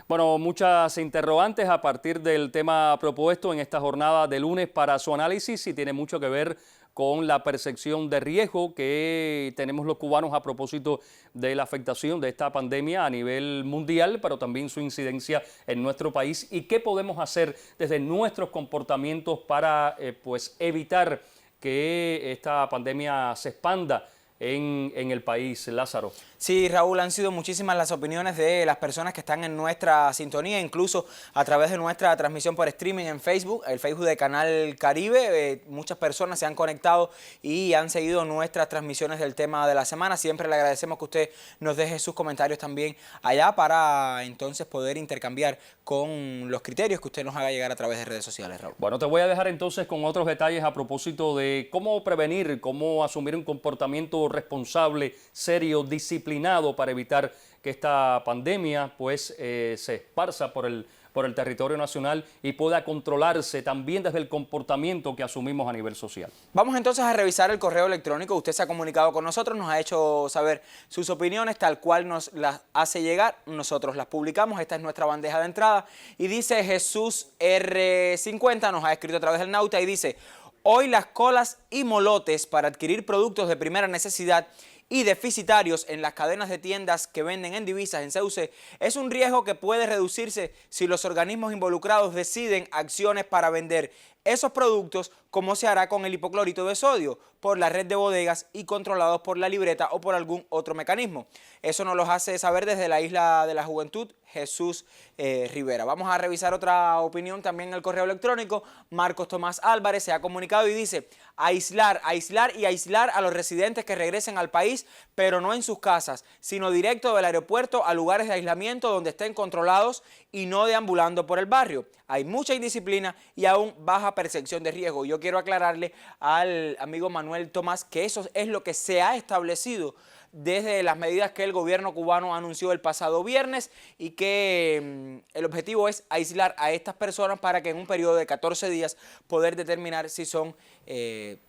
Bueno, muchas interrogantes a partir del tema propuesto en esta jornada de lunes para su análisis, y tiene mucho que ver con la percepción de riesgo que tenemos los cubanos a propósito de la afectación de esta pandemia a nivel mundial, pero también su incidencia en nuestro país, y qué podemos hacer desde nuestros comportamientos para pues evitar que esta pandemia se expanda en el país. Lázaro. Sí, Raúl, han sido muchísimas las opiniones de las personas que están en nuestra sintonía, incluso a través de nuestra transmisión por streaming en Facebook, el Facebook de Canal Caribe. Muchas personas se han conectado y han seguido nuestras transmisiones del tema de la semana. Siempre le agradecemos que usted nos deje sus comentarios también allá para entonces poder intercambiar con los criterios que usted nos haga llegar a través de redes sociales, Raúl. Bueno, te voy a dejar entonces con otros detalles a propósito de cómo prevenir, cómo asumir un comportamiento responsable, serio, disciplinado para evitar que esta pandemia pues se esparza por el territorio nacional y pueda controlarse también desde el comportamiento que asumimos a nivel social. Vamos entonces a revisar el correo electrónico. Usted se ha comunicado con nosotros, nos ha hecho saber sus opiniones tal cual nos las hace llegar. Nosotros las publicamos, esta es nuestra bandeja de entrada. Y dice Jesús R50, nos ha escrito a través del Nauta y dice: hoy las colas y molotes para adquirir productos de primera necesidad y deficitarios en las cadenas de tiendas que venden en divisas en CUC es un riesgo que puede reducirse si los organismos involucrados deciden acciones para vender esos productos, como se hará con el hipoclorito de sodio, por la red de bodegas y controlados por la libreta o por algún otro mecanismo. Eso nos lo hace saber desde la Isla de la Juventud Jesús Rivera. Vamos a revisar otra opinión también en el correo electrónico. Marcos Tomás Álvarez se ha comunicado y dice: aislar a los residentes que regresen al país, pero no en sus casas, sino directo del aeropuerto a lugares de aislamiento donde estén controlados y no deambulando por el barrio. Hay mucha indisciplina y aún baja percepción de riesgo. Yo quiero aclararle al amigo Manuel Tomás que eso es lo que se ha establecido desde las medidas que el gobierno cubano anunció el pasado viernes, y que el objetivo es aislar a estas personas para que en un periodo de 14 días poder determinar si son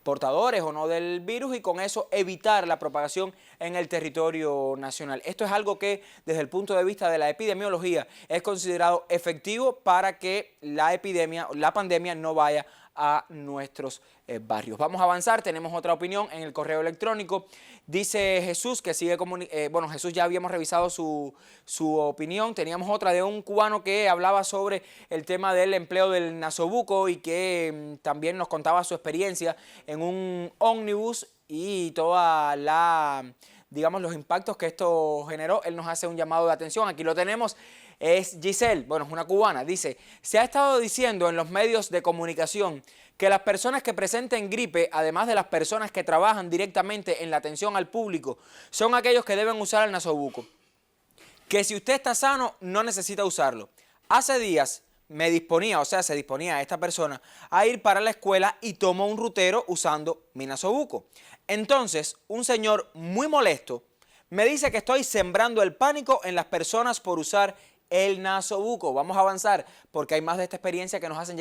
portadores o no del virus, y con eso evitar la propagación en el territorio nacional. Esto es algo que desde el punto de vista de la epidemiología es considerado efectivo para que la pandemia no vaya a nuestros barrios. Vamos a avanzar, tenemos otra opinión en el correo electrónico. Dice Jesús que sigue bueno, Jesús ya habíamos revisado su opinión. Teníamos otra de un cubano que hablaba sobre el tema del empleo del nasobuco y que también nos contaba su experiencia en un ómnibus y toda la, digamos, los impactos que esto generó. Él nos hace un llamado de atención. Aquí lo tenemos. Es Giselle, bueno, es una cubana. Dice, se ha estado diciendo en los medios de comunicación que las personas que presenten gripe, además de las personas que trabajan directamente en la atención al público, son aquellos que deben usar el nasobuco. Que si usted está sano, no necesita usarlo. Hace días me disponía, o sea, se disponía esta persona a ir para la escuela y tomó un rutero usando mi nasobuco. Entonces, un señor muy molesto me dice que estoy sembrando el pánico en las personas por usar el nasobuco. Vamos a avanzar porque hay más de esta experiencia que nos hacen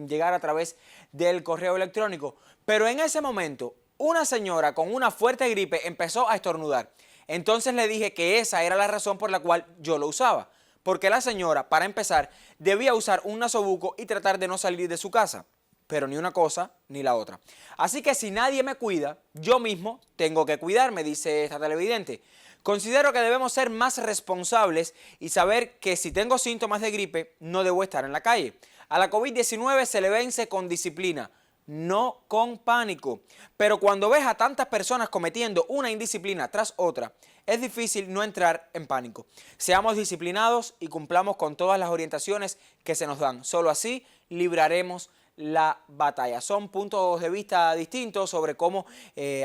llegar a través del correo electrónico. Pero en ese momento, una señora con una fuerte gripe empezó a estornudar. Entonces le dije que esa era la razón por la cual yo lo usaba. Porque la señora, para empezar, debía usar un nasobuco y tratar de no salir de su casa. Pero ni una cosa ni la otra. Así que si nadie me cuida, yo mismo tengo que cuidarme, dice esta televidente. Considero que debemos ser más responsables y saber que si tengo síntomas de gripe, no debo estar en la calle. A la COVID-19 se le vence con disciplina, no con pánico. Pero cuando ves a tantas personas cometiendo una indisciplina tras otra, es difícil no entrar en pánico. Seamos disciplinados y cumplamos con todas las orientaciones que se nos dan. Solo así libraremos la batalla. Son puntos de vista distintos sobre cómo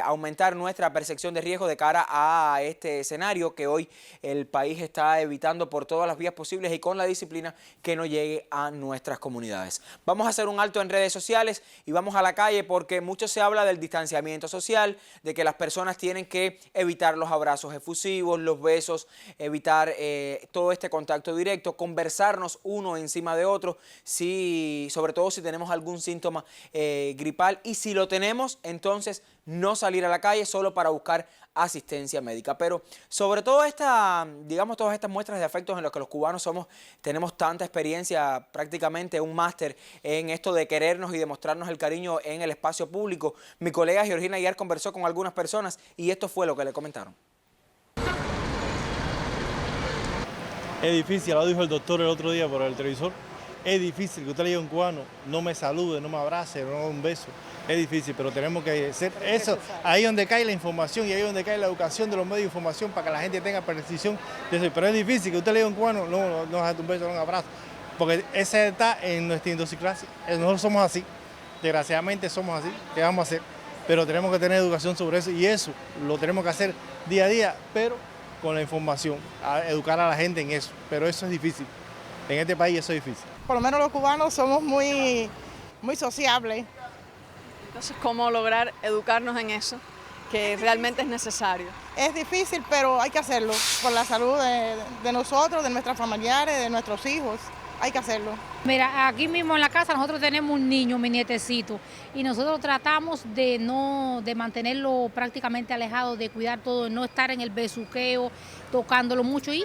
aumentar nuestra percepción de riesgo de cara a este escenario que hoy el país está evitando por todas las vías posibles y con la disciplina que no llegue a nuestras comunidades. Vamos a hacer un alto en redes sociales y vamos a la calle porque mucho se habla del distanciamiento social, de que las personas tienen que evitar los abrazos efusivos, los besos, evitar todo este contacto directo, conversarnos uno encima de otro, sobre todo si tenemos algún síntoma gripal, y si lo tenemos, entonces no salir a la calle solo para buscar asistencia médica. Pero sobre todo todas estas muestras de afectos en los que los cubanos tenemos tanta experiencia, prácticamente un máster en esto de querernos y demostrarnos el cariño en el espacio público. Mi colega Georgina ayer conversó con algunas personas y esto fue lo que le comentaron. Es difícil, lo dijo el doctor el otro día por el televisor. Es difícil que usted le diga a un cubano, no me salude, no me abrace, no me dé un beso. Es difícil, pero tenemos que hacer eso. Ahí donde cae la información y ahí donde cae la educación de los medios de información para que la gente tenga percepción de eso. Pero es difícil que usted le diga a un cubano, no dé un beso, no un abrazo. Porque esa está en nuestra idiosincrasia. Nosotros somos así. Desgraciadamente somos así. ¿Qué vamos a hacer? Pero tenemos que tener educación sobre eso y eso lo tenemos que hacer día a día, pero con la información, a educar a la gente en eso. Pero eso es difícil. En este país eso es difícil. Por lo menos los cubanos somos muy sociables. Entonces, ¿cómo lograr educarnos en eso, que realmente es necesario? Es difícil, pero hay que hacerlo, por la salud de nosotros, de nuestros familiares, de nuestros hijos. Hay que hacerlo. Mira, aquí mismo en la casa nosotros tenemos un niño, mi nietecito, y nosotros tratamos de mantenerlo prácticamente alejado, de cuidar todo, de no estar en el besuqueo, tocándolo mucho, y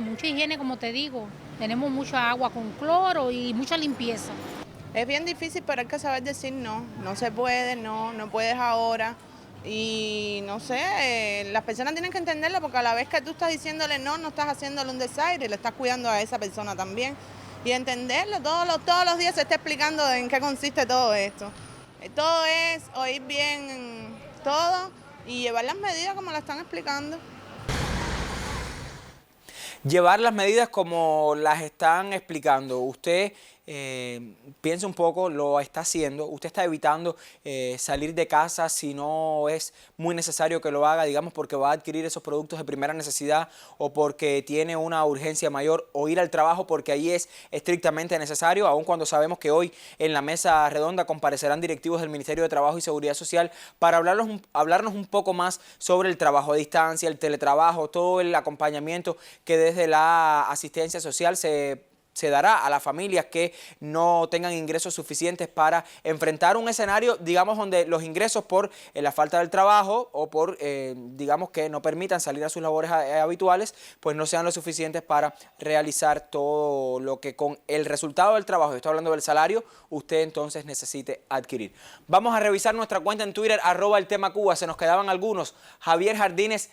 mucha higiene, como te digo. Tenemos mucha agua con cloro y mucha limpieza. Es bien difícil, pero hay que saber decir no. No se puede, no puedes ahora. Y no sé, las personas tienen que entenderlo porque a la vez que tú estás diciéndole no estás haciéndole un desaire, le estás cuidando a esa persona también. Y entenderlo, todos los días se está explicando en qué consiste todo esto. Todo es oír bien todo y llevar las medidas como la están explicando. Llevar las medidas como las están explicando. Usted piensa un poco, lo está haciendo. Usted está evitando salir de casa si no es muy necesario que lo haga, digamos, porque va a adquirir esos productos de primera necesidad o porque tiene una urgencia mayor, o ir al trabajo porque ahí es estrictamente necesario, aun cuando sabemos que hoy en la mesa redonda comparecerán directivos del Ministerio de Trabajo y Seguridad Social para hablarnos un poco más sobre el trabajo a distancia, el teletrabajo, todo el acompañamiento que desde la asistencia social se se dará a las familias que no tengan ingresos suficientes para enfrentar un escenario, digamos, donde los ingresos por la falta del trabajo o por, digamos, que no permitan salir a sus labores habituales, pues no sean lo suficientes para realizar todo lo que con el resultado del trabajo, estoy hablando del salario, usted entonces necesite adquirir. Vamos a revisar nuestra cuenta en Twitter, @eltemacuba, se nos quedaban algunos. Javier Jardines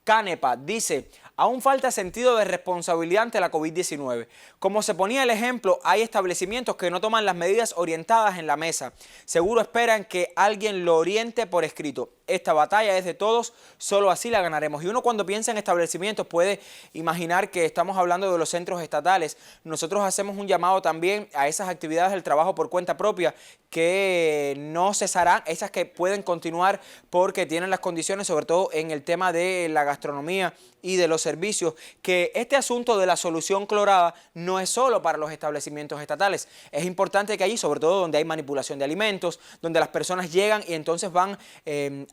Canepa dice: aún falta sentido de responsabilidad ante la COVID-19. Como se ponía el ejemplo, hay establecimientos que no toman las medidas orientadas en la mesa. Seguro esperan que alguien lo oriente por escrito. Esta batalla es de todos, solo así la ganaremos. Y uno cuando piensa en establecimientos puede imaginar que estamos hablando de los centros estatales. Nosotros hacemos un llamado también a esas actividades del trabajo por cuenta propia que no cesarán, esas que pueden continuar porque tienen las condiciones, sobre todo en el tema de la gastronomía y de los servicios, que este asunto de la solución clorada no es solo para los establecimientos estatales. Es importante que allí, sobre todo donde hay manipulación de alimentos, donde las personas llegan y entonces van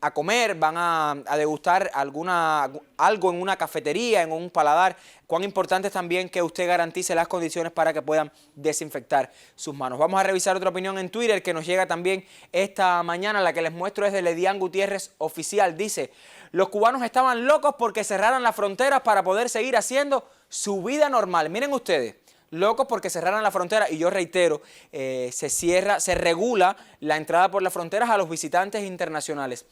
a comer, van a degustar algo en una cafetería, en un paladar, cuán importante es también que usted garantice las condiciones para que puedan desinfectar sus manos. Vamos a revisar otra opinión en Twitter que nos llega también esta mañana. La que les muestro es de Ledian Gutiérrez Oficial. Dice: los cubanos estaban locos porque cerraran las fronteras para poder seguir haciendo su vida normal. Miren ustedes, locos porque cerraran la frontera, y yo reitero, se regula la entrada por las fronteras a los visitantes internacionales.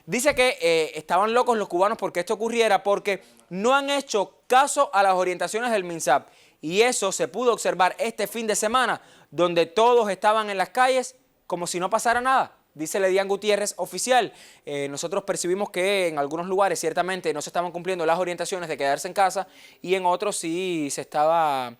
Dice que estaban locos los cubanos porque esto ocurriera, porque no han hecho caso a las orientaciones del MINSAP. Y eso se pudo observar este fin de semana, donde todos estaban en las calles como si no pasara nada. Dice Ledian Gutiérrez Oficial. Nosotros percibimos que en algunos lugares ciertamente no se estaban cumpliendo las orientaciones de quedarse en casa, y en otros sí se estaba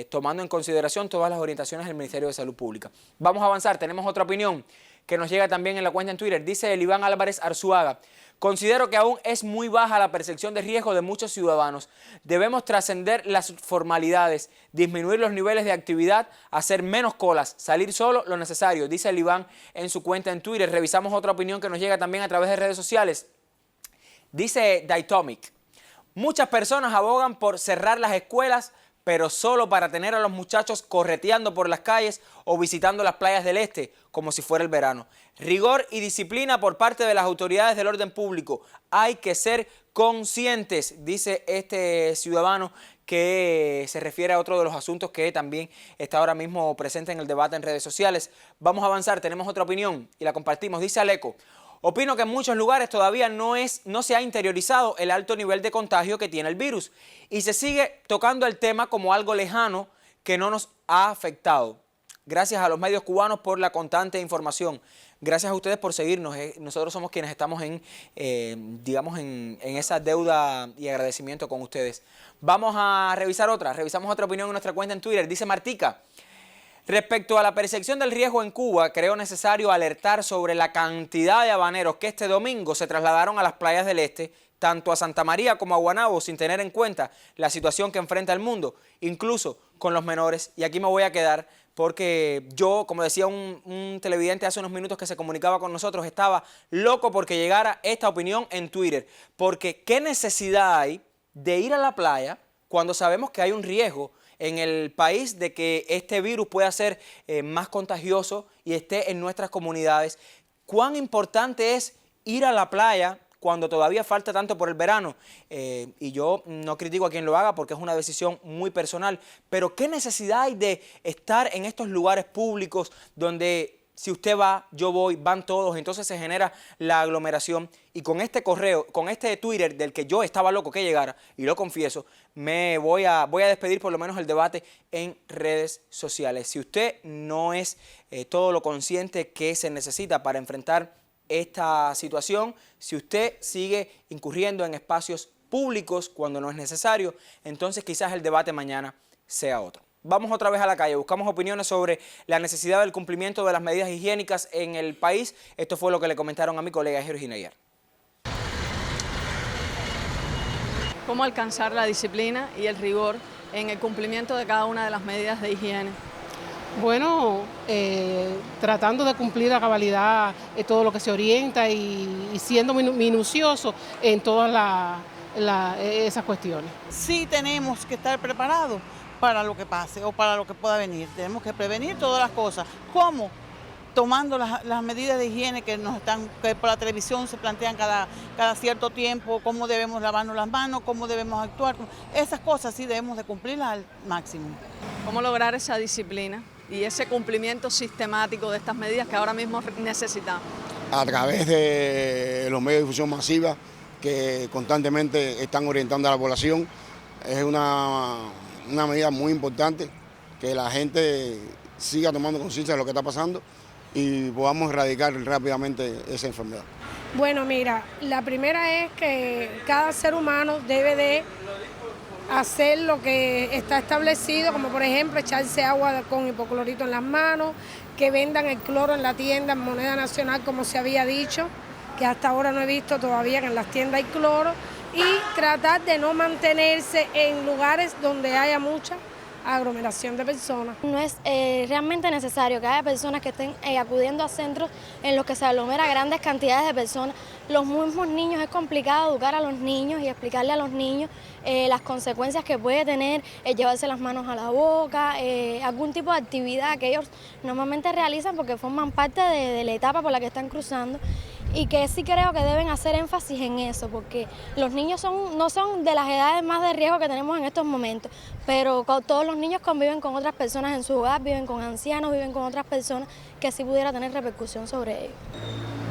tomando en consideración todas las orientaciones del Ministerio de Salud Pública. Vamos a avanzar, tenemos otra opinión que nos llega también en la cuenta en Twitter. Dice el Iván Álvarez Arzuaga: considero que aún es muy baja la percepción de riesgo de muchos ciudadanos. Debemos trascender las formalidades, disminuir los niveles de actividad, hacer menos colas, salir solo lo necesario, dice el Iván en su cuenta en Twitter. Revisamos otra opinión que nos llega también a través de redes sociales. Dice Daitomic: muchas personas abogan por cerrar las escuelas, pero solo para tener a los muchachos correteando por las calles o visitando las playas del este, como si fuera el verano. Rigor y disciplina por parte de las autoridades del orden público. Hay que ser conscientes, dice este ciudadano, que se refiere a otro de los asuntos que también está ahora mismo presente en el debate en redes sociales. Vamos a avanzar, tenemos otra opinión y la compartimos. Dice Aleco: opino que en muchos lugares todavía no se ha interiorizado el alto nivel de contagio que tiene el virus y se sigue tocando el tema como algo lejano que no nos ha afectado. Gracias a los medios cubanos por la constante información. Gracias a ustedes por seguirnos. Nosotros somos quienes estamos digamos, en esa deuda y agradecimiento con ustedes. Vamos a revisar otra. Revisamos otra opinión en nuestra cuenta en Twitter. Dice Martica: respecto a la percepción del riesgo en Cuba, creo necesario alertar sobre la cantidad de habaneros que este domingo se trasladaron a las playas del este, tanto a Santa María como a Guaynabo, sin tener en cuenta la situación que enfrenta el mundo, incluso con los menores. Y aquí me voy a quedar porque yo, como decía un televidente hace unos minutos que se comunicaba con nosotros, estaba loco porque llegara esta opinión en Twitter. Porque ¿qué necesidad hay de ir a la playa cuando sabemos que hay un riesgo en el país de que este virus pueda ser más contagioso y esté en nuestras comunidades? ¿Cuán importante es ir a la playa cuando todavía falta tanto por el verano? Y yo no critico a quien lo haga porque es una decisión muy personal, pero ¿qué necesidad hay de estar en estos lugares públicos donde si usted va, yo voy, van todos, entonces se genera la aglomeración? Y con este correo, con este Twitter del que yo estaba loco que llegara, y lo confieso, me voy a despedir por lo menos el debate en redes sociales. Si usted no es todo lo consciente que se necesita para enfrentar esta situación, si usted sigue incurriendo en espacios públicos cuando no es necesario, entonces quizás el debate mañana sea otro. Vamos otra vez a la calle, buscamos opiniones sobre la necesidad del cumplimiento de las medidas higiénicas en el país. Esto fue lo que le comentaron a mi colega Georgina ayer. ¿Cómo alcanzar la disciplina y el rigor en el cumplimiento de cada una de las medidas de higiene? Bueno, tratando de cumplir a cabalidad todo lo que se orienta y siendo minucioso en todas esas cuestiones. Sí tenemos que estar preparados para lo que pase o para lo que pueda venir. Tenemos que prevenir todas las cosas. ¿Cómo? Tomando las medidas de higiene que por la televisión se plantean cada cierto tiempo, cómo debemos lavarnos las manos, cómo debemos actuar. Esas cosas sí debemos de cumplirlas al máximo. ¿Cómo lograr esa disciplina y ese cumplimiento sistemático de estas medidas que ahora mismo necesitamos? A través de los medios de difusión masiva que constantemente están orientando a la población. Es una medida muy importante que la gente siga tomando conciencia de lo que está pasando y podamos erradicar rápidamente esa enfermedad. Bueno, mira, la primera es que cada ser humano debe de hacer lo que está establecido, como por ejemplo echarse agua con hipoclorito en las manos, que vendan el cloro en la tienda en moneda nacional como se había dicho, que hasta ahora no he visto todavía que en las tiendas hay cloro, y tratar de no mantenerse en lugares donde haya mucha aglomeración de personas. No es realmente necesario que haya personas que estén acudiendo a centros en los que se aglomera grandes cantidades de personas. Los mismos niños, es complicado educar a los niños y explicarle a los niños las consecuencias que puede tener llevarse las manos a la boca, algún tipo de actividad que ellos normalmente realizan porque forman parte de la etapa por la que están cruzando. Y que sí creo que deben hacer énfasis en eso, porque los niños no son de las edades más de riesgo que tenemos en estos momentos, pero todos los niños conviven con otras personas en su hogar, viven con ancianos, viven con otras personas que sí pudiera tener repercusión sobre ellos.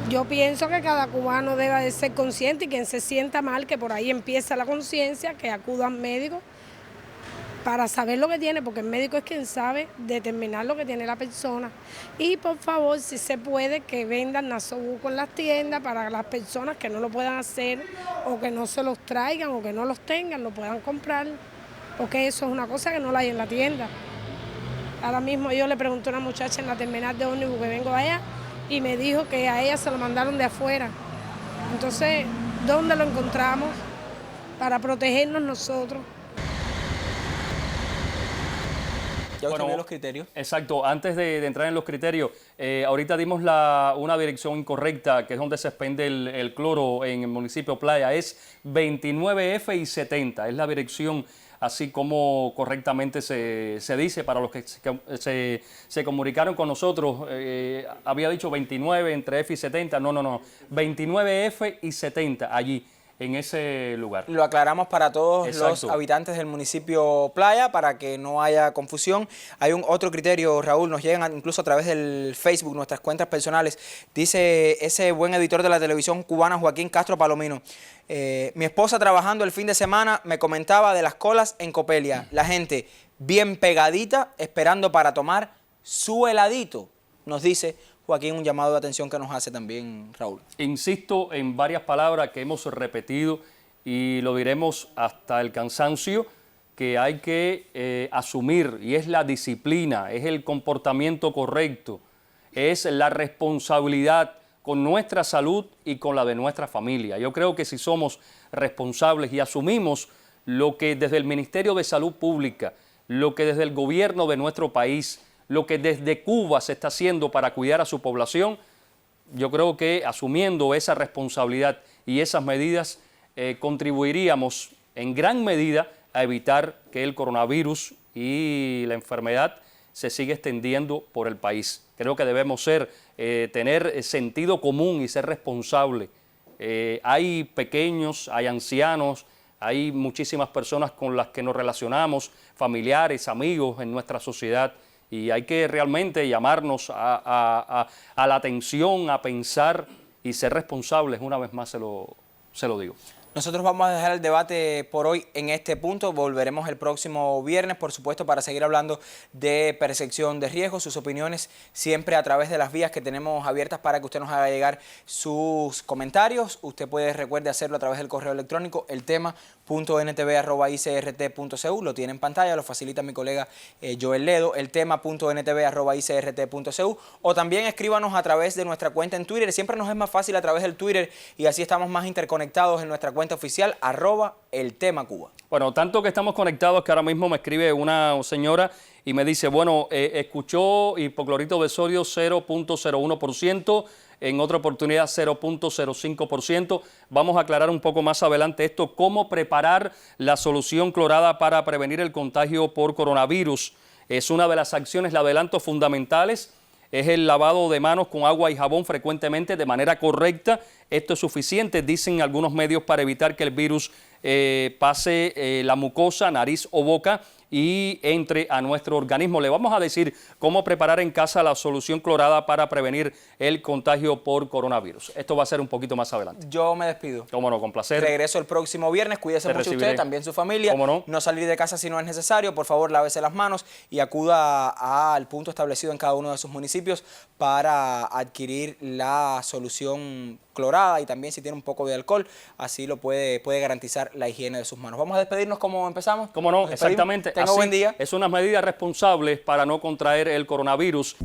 Yo pienso que cada cubano debe de ser consciente y quien se sienta mal, que por ahí empieza la conciencia, que acuda al médico para saber lo que tiene, porque el médico es quien sabe determinar lo que tiene la persona. Y por favor, si se puede, que vendan nasobuco en las tiendas para las personas que no lo puedan hacer o que no se los traigan o que no los tengan, lo puedan comprar, porque eso es una cosa que no la hay en la tienda. Ahora mismo yo le pregunté a una muchacha en la terminal de ómnibus que vengo allá y me dijo que a ella se lo mandaron de afuera. Entonces, ¿dónde lo encontramos para protegernos nosotros? ¿Ya usted vio los criterios? Exacto. Antes de entrar en los criterios, ahorita dimos una dirección incorrecta, que es donde se expende el cloro en el municipio Playa. Es 29F y 70. Es la dirección así como correctamente se dice para los que se comunicaron con nosotros. Había dicho 29 entre F y 70. No. 29F y 70 allí, en ese lugar. Lo aclaramos para todos Exacto. los habitantes del municipio Playa para que no haya confusión. Hay otro criterio, Raúl, nos llegan incluso a través del Facebook, nuestras cuentas personales. Dice ese buen editor de la televisión cubana, Joaquín Castro Palomino: mi esposa trabajando el fin de semana me comentaba de las colas en Copelia. La gente bien pegadita esperando para tomar su heladito. Nos dice Joaquín, un llamado de atención que nos hace también Raúl. Insisto en varias palabras que hemos repetido y lo diremos hasta el cansancio, que hay que asumir, y es la disciplina, es el comportamiento correcto, es la responsabilidad con nuestra salud y con la de nuestra familia. Yo creo que si somos responsables y asumimos lo que desde el Ministerio de Salud Pública, lo que desde el gobierno de nuestro país, lo que desde Cuba se está haciendo para cuidar a su población, yo creo que asumiendo esa responsabilidad y esas medidas contribuiríamos en gran medida a evitar que el coronavirus y la enfermedad se siga extendiendo por el país. Creo que debemos tener sentido común y ser responsables. Hay pequeños, hay ancianos, hay muchísimas personas con las que nos relacionamos, familiares, amigos en nuestra sociedad, y hay que realmente llamarnos a la atención, a pensar y ser responsables. Una vez más se lo digo. Nosotros vamos a dejar el debate por hoy en este punto. Volveremos el próximo viernes, por supuesto, para seguir hablando de percepción de riesgo. Sus opiniones siempre a través de las vías que tenemos abiertas para que usted nos haga llegar sus comentarios. Usted puede, recuerde, hacerlo a través del correo electrónico eltema.ntv@icrt.cu. Lo tiene en pantalla, lo facilita mi colega Joel Ledo, eltema.ntv@icrt.cu. O también escríbanos a través de nuestra cuenta en Twitter. Siempre nos es más fácil a través del Twitter y así estamos más interconectados en nuestra cuenta oficial, @eltemacuba. Bueno, tanto que estamos conectados que ahora mismo me escribe una señora y me dice, bueno, escuchó hipoclorito de sodio 0.01%, en otra oportunidad 0.05%. Vamos a aclarar un poco más adelante esto, cómo preparar la solución clorada para prevenir el contagio por coronavirus. Es una de las acciones, de adelantos fundamentales, es el lavado de manos con agua y jabón frecuentemente de manera correcta. Esto es suficiente, dicen algunos medios, para evitar que el virus pase la mucosa, nariz o boca y entre a nuestro organismo. Le vamos a decir cómo preparar en casa la solución clorada para prevenir el contagio por coronavirus. Esto va a ser un poquito más adelante. Yo me despido. Cómo no, con placer. Regreso el próximo viernes. Cuídese mucho usted, también su familia. Cómo no. No salir de casa si no es necesario. Por favor, lávese las manos y acuda al punto establecido en cada uno de sus municipios para adquirir la solución clorada, y también si tiene un poco de alcohol, así lo puede garantizar la higiene de sus manos. Vamos a despedirnos como empezamos. Cómo no, exactamente. Tenga buen día. Es unas medidas responsables para no contraer el coronavirus.